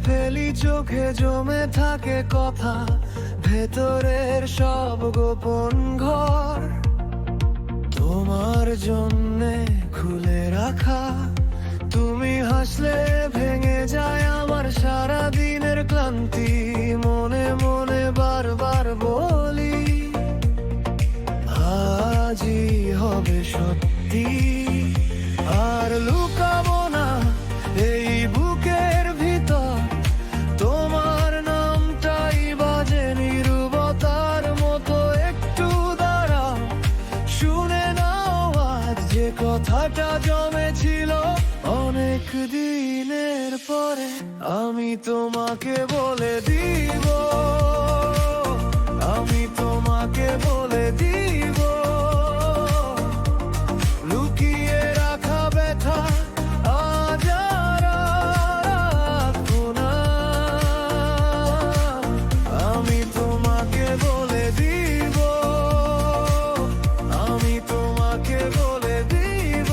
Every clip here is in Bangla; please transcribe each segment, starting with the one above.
ফেলি চোখে জমে থাকে কথা, ভেতরের সব গোপন ঘর তোমার জন্যে খুলে রাখা। তুমি হাসলে ভেঙে যায় আমার সারা দিনের ক্লান্তি, মনে মনে বারবার বলি আজই হবে সত্যি। আর লুকাবো না এই বুকের ভিতর, তোমার নামটাই বাজে নীরবতার মতো। একটু দাঁড়াও, শুনে নাও আজ যে কথাটা জমেছিল অনেক দিনের পরে। আমি তোমাকে বলে দিব, আমি তোমাকে বলে দিব, লুকিয়ে রাখা ব্যথা আজ আর রাখবো না। আমি তোমাকে বলে দিব, আমি তোমাকে বলে দিব,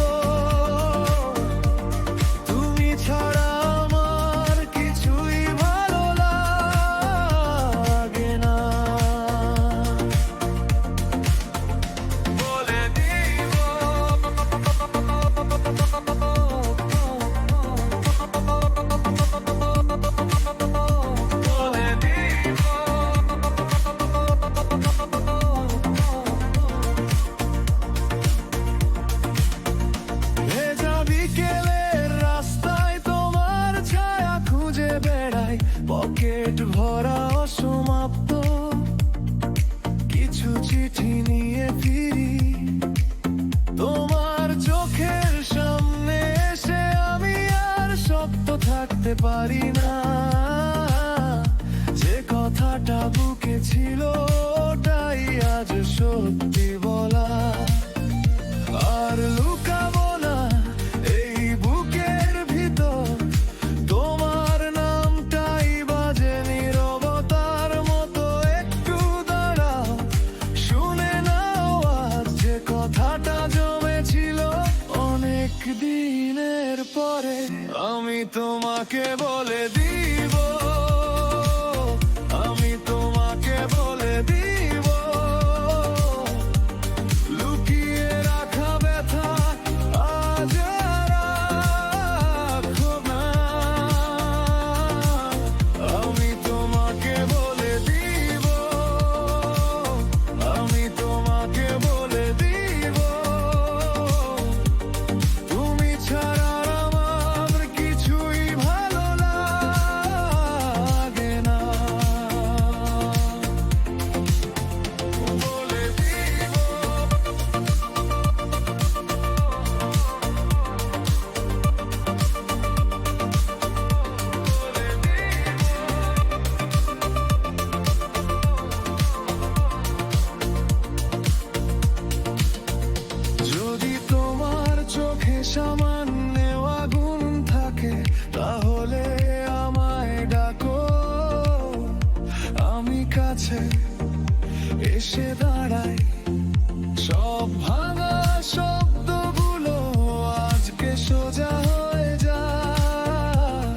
তুমি ছাড়া আমার কিছুই ভালো লাগে না। বলে দিব, বলে দিব, ভেজা বিকেলের রাস্তায় তোমার ছায়া খুঁজে বেড়াই, পকেট ভরা অসমাপ্ত কিছু চিঠি নিয়ে ফিরি। তোমার চোখের সামনে এসে আমি আর শক্ত থাকতে পারি না। যে কথাটা বুকে ছিল ওটাই আজ সত্যি বলা। আর লুকাবো না এই বুকের ভিতর, তোমার নামটাই বাজে নীরবতার মতো। একটু দাঁড়াও, শুনে নাও আজ যে কথাটা জমেছিল অনেক দিনের পরে। আমি তোমাকে বলে দিব, আমি তোমাকে বলে দিব, লুকিয়ে রাখা ব্যথা আজ আর রাখবো না। আমি তোমাকে বলে দিব, আমি তোমাকে বলে দিব, তুমি ছাড়া আমার কিছুই ভালো লাগে না। বলে দিব, যদি তোমার চোখে সামান্য আগুন থাকে তাহলে আমায় ডাকো, আমি কাছে এসে দাঁড়াই। সব ভাঙা শব্দগুলো আজকে সোজা হয়ে যায়,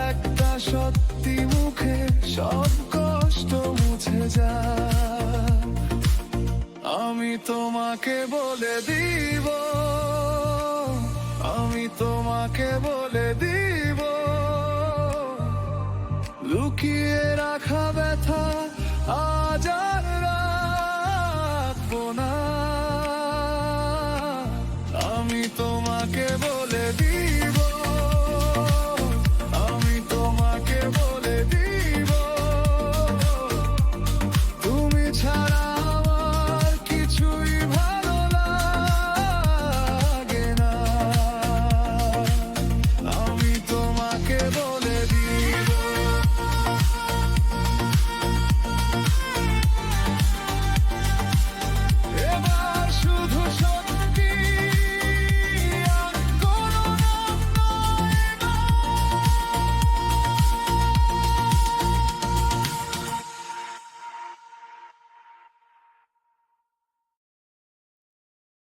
একটা সত্যি মুখে সব কষ্ট মুছে যায়। আমি তোমাকে বলে দিব, আমি তোমাকে বলে দিব, লুকিয়ে রাখা ব্যথা আজ আর